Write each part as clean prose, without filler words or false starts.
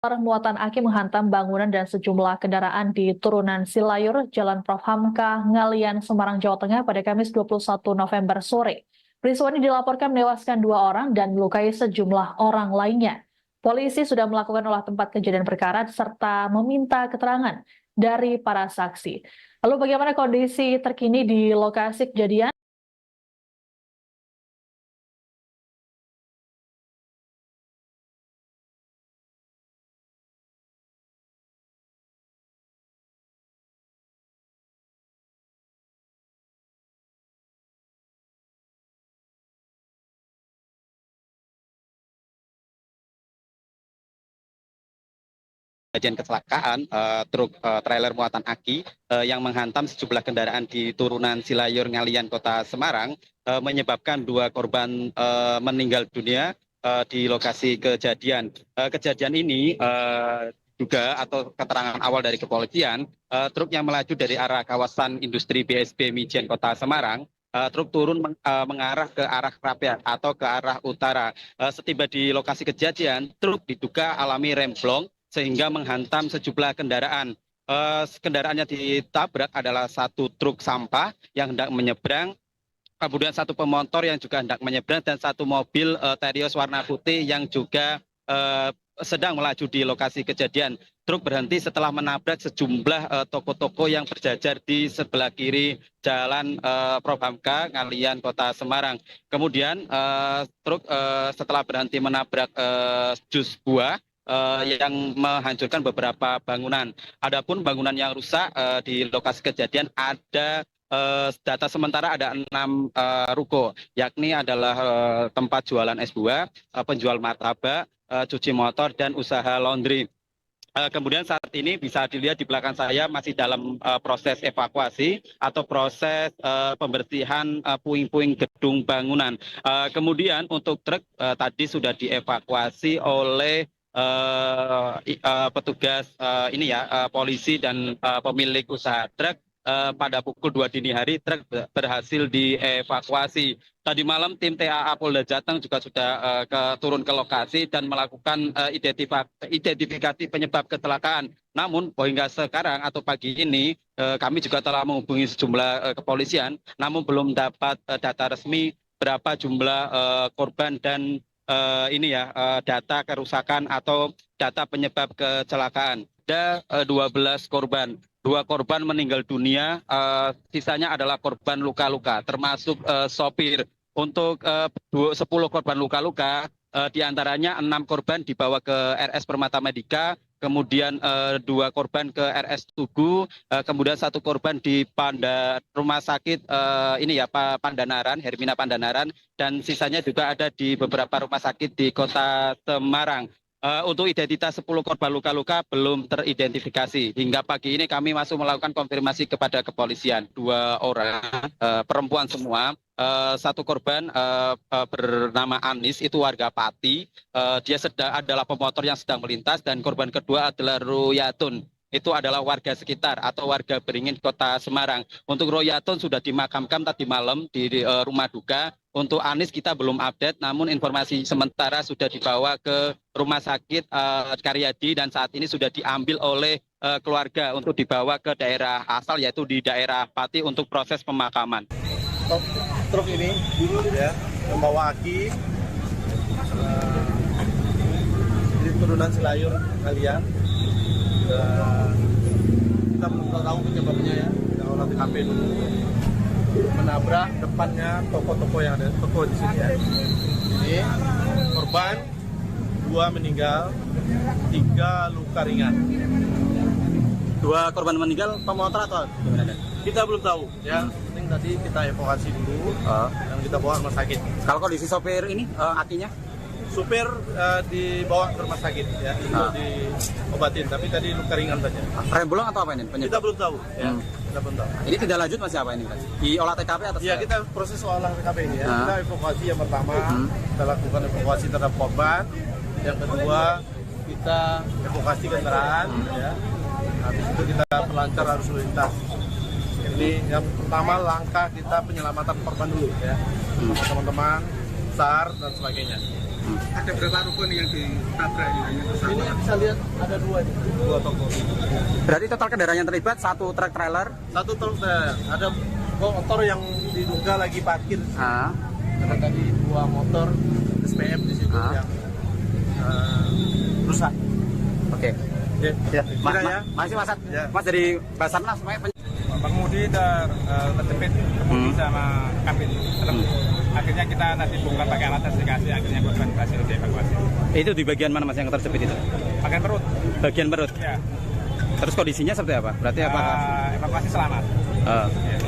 Muatan aki menghantam bangunan dan sejumlah kendaraan di turunan Silayur, Jalan Prof. Hamka, Ngalian, Semarang, Jawa Tengah pada Kamis 21 November sore. Peristiwa ini dilaporkan menewaskan 2 orang dan melukai sejumlah orang lainnya. Polisi sudah melakukan olah tempat kejadian perkara serta meminta keterangan dari para saksi. Lalu bagaimana kondisi terkini di lokasi kejadian? Kejadian kecelakaan truk trailer muatan aki yang menghantam sejumlah kendaraan di turunan Silayur Ngalian Kota Semarang menyebabkan 2 korban meninggal dunia di lokasi kejadian. Kejadian ini juga atau keterangan awal dari kepolisian, truk yang melaju dari arah kawasan industri BSB Mijen Kota Semarang. Truk turun mengarah ke arah Rapiat atau ke arah utara. Setiba di lokasi kejadian, truk diduga alami remblong sehingga menghantam sejumlah kendaraan. Kendaraannya ditabrak adalah 1 truk sampah yang hendak menyeberang, kemudian 1 pemotor yang juga hendak menyeberang, dan 1 mobil Terios warna putih yang juga sedang melaju di lokasi kejadian. Truk berhenti setelah menabrak sejumlah toko-toko yang berjajar di sebelah kiri Jalan Prof. Hamka, Ngalian, Kota Semarang. Kemudian truk setelah berhenti menabrak jus buah yang menghancurkan beberapa bangunan. Adapun bangunan yang rusak di lokasi kejadian ada data sementara ada 6 ruko, yakni adalah tempat jualan es buah, penjual martabak, cuci motor, dan usaha laundry. Kemudian saat ini bisa dilihat di belakang saya masih dalam proses evakuasi atau proses pembersihan puing-puing gedung bangunan. Kemudian untuk truk tadi sudah dievakuasi oleh petugas polisi dan pemilik usaha truk. Pada pukul 2 dini hari truk berhasil dievakuasi. Tadi malam tim TAA Polda Jateng juga sudah turun ke lokasi dan melakukan identifikasi penyebab kecelakaan. Namun hingga sekarang atau pagi ini kami juga telah menghubungi sejumlah kepolisian, namun belum dapat data resmi berapa jumlah korban dan data kerusakan atau data penyebab kecelakaan. Ada 12 korban. 2 korban meninggal dunia, sisanya adalah korban luka-luka, termasuk sopir. Untuk 10 korban luka-luka, diantaranya 6 korban dibawa ke RS Permata Medika, kemudian 2 korban ke RS Tugu, kemudian 1 korban di rumah sakit Pandanaran, Hermina Pandanaran, dan sisanya juga ada di beberapa rumah sakit di Kota Semarang. Untuk identitas 10 korban luka-luka belum teridentifikasi. Hingga pagi ini kami masih melakukan konfirmasi kepada kepolisian. 2 orang perempuan semua. 1 korban bernama Anis, itu warga Pati. Dia adalah pemotor yang sedang melintas, dan korban kedua adalah Royatun. Itu adalah warga sekitar atau warga Beringin Kota Semarang. Untuk Royatun sudah dimakamkan tadi malam di rumah duka. Untuk Anis kita belum update, namun informasi sementara sudah dibawa ke rumah sakit Karyadi dan saat ini sudah diambil oleh keluarga untuk dibawa ke daerah asal, yaitu di daerah Pati untuk proses pemakaman. Truk ini ya membawa aki di turunan Silayur Ngalian. Kita belum tahu penyebabnya ya, kita olah TKP dulu. Menabrak depannya toko-toko yang ada, toko di sini ya. Ini korban 2 meninggal, 3 luka ringan. 2 korban meninggal pemotor atau gimana? Kita belum tahu ya. Penting tadi kita evakuasi dulu dan kita bawa ke rumah sakit. Kalau kondisi sopir ini akinya? Supir dibawa ke rumah sakit ya, untuk diobatin, tapi tadi luka ringan saja. Remblong atau apa ini? Kita belum tahu ya. Kita belum tahu. Ini tidak lanjut masih apa ini? Di olah TKP atau? Ya, kita proses olah TKP ini ya. Kita evakuasi yang pertama, kita lakukan evakuasi terhadap korban. Yang kedua, kita evakuasi kendaraan ya. Habis itu kita pelancar arus lalu lintas. Ini yang pertama, langkah kita penyelamatan korban dulu ya. Teman-teman, SAR dan sebagainya. Ada berapa rukun yang ditabrak ini? Ini bisa lihat ada dua toko. Berarti total kendaraan yang terlibat satu truk trailer. Satu truk ada motor yang diduga lagi parkir. Ada tadi dua motor SPM di situ yang rusak. Oke. Ya, Masih Mas. Ya. Mas dari Basarnas semuanya. Pengemudi terjepit kemudi sama kabin. Akhirnya kita nanti bongkar pakai alat investigasi, akhirnya korban berhasil dievakuasi. Itu di bagian mana Mas yang terjepit itu? Bagian perut. Bagian perut. Ya. Terus kondisinya seperti apa? Berarti apa? Evakuasi selamat.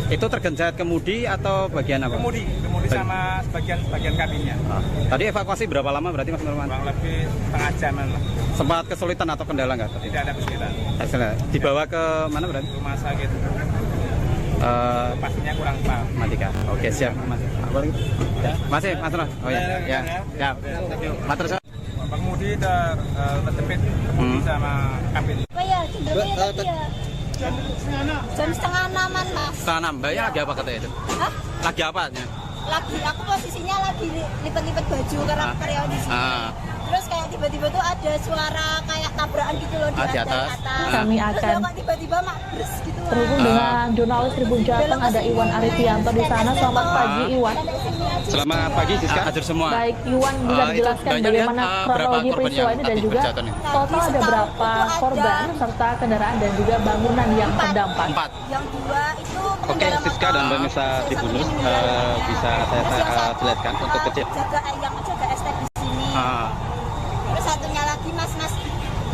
Itu tergencet kemudi atau bagian apa? Kemudi sama bagian kabinnya. Tadi evakuasi berapa lama berarti Mas Nurman? Kurang lebih setengah jaman lah. Sempat kesulitan atau kendala nggak? Tidak ada kesulitan. Dibawa ke mana berarti? Rumah sakit. Pastinya kurang paham. Matika. Oke, siap. Masih, Mas Nur. Oh ya. Ya. Matur suwun. Pengemudi terjepit kemudi sama kabin. Oh ya, cenderungnya tadi ya. Jam setengah enaman, Mas. Setengah 6. Mbaknya lagi apa katanya itu? Hah? Lagi apa? Aku posisinya lagi lipet-lipet baju karena karyawan di sini. Terus kayak tiba-tiba tuh ada suara kayak tabrakan gitu loh di atas. Kami Terus akan kok tiba-tiba makbres gitu lah. terhubung dengan jurnalis Tribun Jateng, ada Iwan Arifianto di sana. Selamat pagi, Iwan. Selamat pagi, Siska. Hadir semua. Baik, Iwan bisa dijelaskan bagaimana kronologi peristiwa ini dan juga total ada berapa korban serta kendaraan dan juga bangunan yang terdampak. 4. Yang dua itu Oke, Siska dan pemirsa Tribunnews bisa saya jelaskan untuk kecil. jaga ST di sini. Terus satunya lagi mas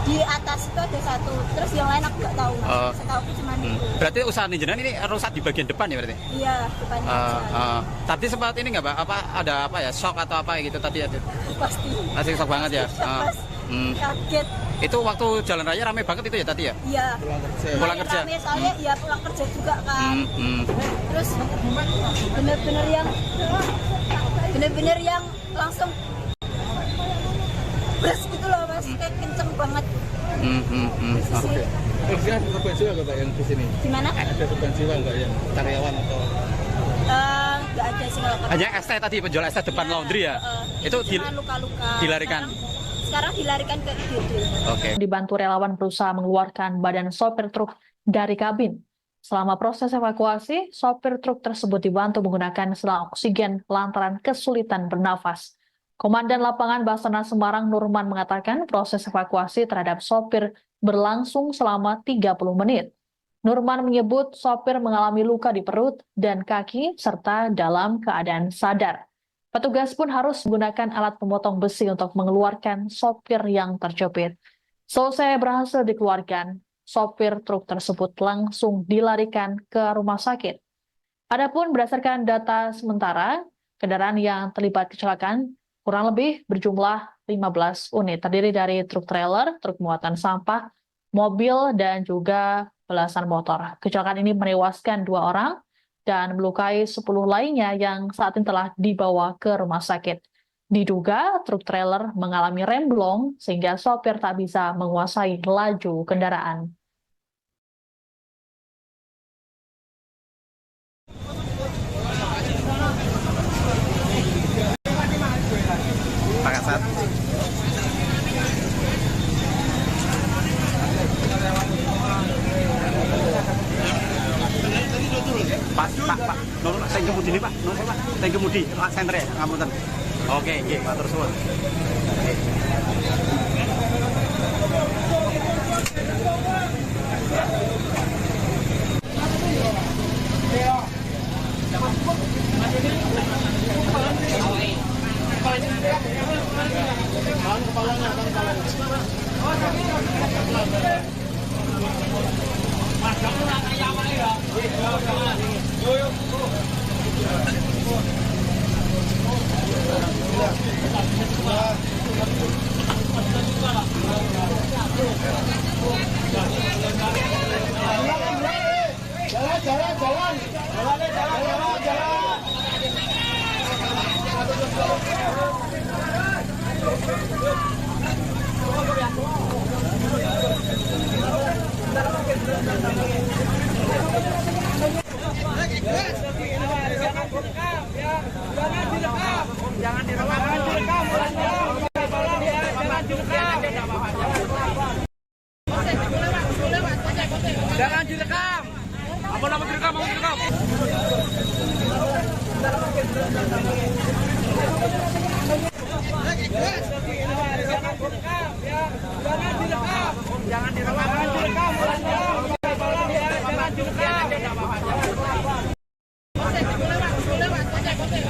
di atas itu ada satu. Terus yang lain aku nggak tahu mas. Setahu aku cuma itu. Berarti usaha jenengan ini rusak di bagian depan ya berarti? Iya, depannya aja. Tadi sempat ini nggak Pak? Ada apa ya? Shock atau apa gitu tadi ada? Pasti. Masih shock banget ya? Mas. Kaget. Itu waktu jalan raya ramai banget itu ya tadi ya? Iya. Pulang kerja. Rame, soalnya ya pulang kerja juga kan. Terus bener-bener yang langsung bres gitu loh mas, kayak kenceng banget. Oke. Terus ada korban jiwa nggak Pak yang di sini? Gimana? Ada korban jiwa nggak yang karyawan atau? Nggak ada sih kalau Hanya ST tadi, penjual ST depan laundry ya? Itu cuma luka-luka. dilarikan? Sekarang dilarikan ke IGD. Oke. Dibantu relawan berusaha mengeluarkan badan sopir truk dari kabin. Selama proses evakuasi, sopir truk tersebut dibantu menggunakan selang oksigen lantaran kesulitan bernafas. Komandan Lapangan Basarnas Semarang Nurman mengatakan proses evakuasi terhadap sopir berlangsung selama 30 menit. Nurman menyebut sopir mengalami luka di perut dan kaki serta dalam keadaan sadar. Petugas pun harus menggunakan alat pemotong besi untuk mengeluarkan sopir yang terjepit. Selesai berhasil dikeluarkan, sopir truk tersebut langsung dilarikan ke rumah sakit. Adapun berdasarkan data sementara, kendaraan yang terlibat kecelakaan kurang lebih berjumlah 15 unit, terdiri dari truk trailer, truk muatan sampah, mobil, dan juga belasan motor. Kecelakaan ini menewaskan 2 orang dan melukai 10 lainnya yang saat ini telah dibawa ke rumah sakit. Diduga truk trailer mengalami remblong sehingga sopir tak bisa menguasai laju kendaraan. Makassar. Pak. Nurun, saya kemudi nih Pak. Nurun Pak. Saya kemudi. Pak senter ya, ngapunten. Oke, nggih, matur suwun. Jangan direkam. Jangan direkam.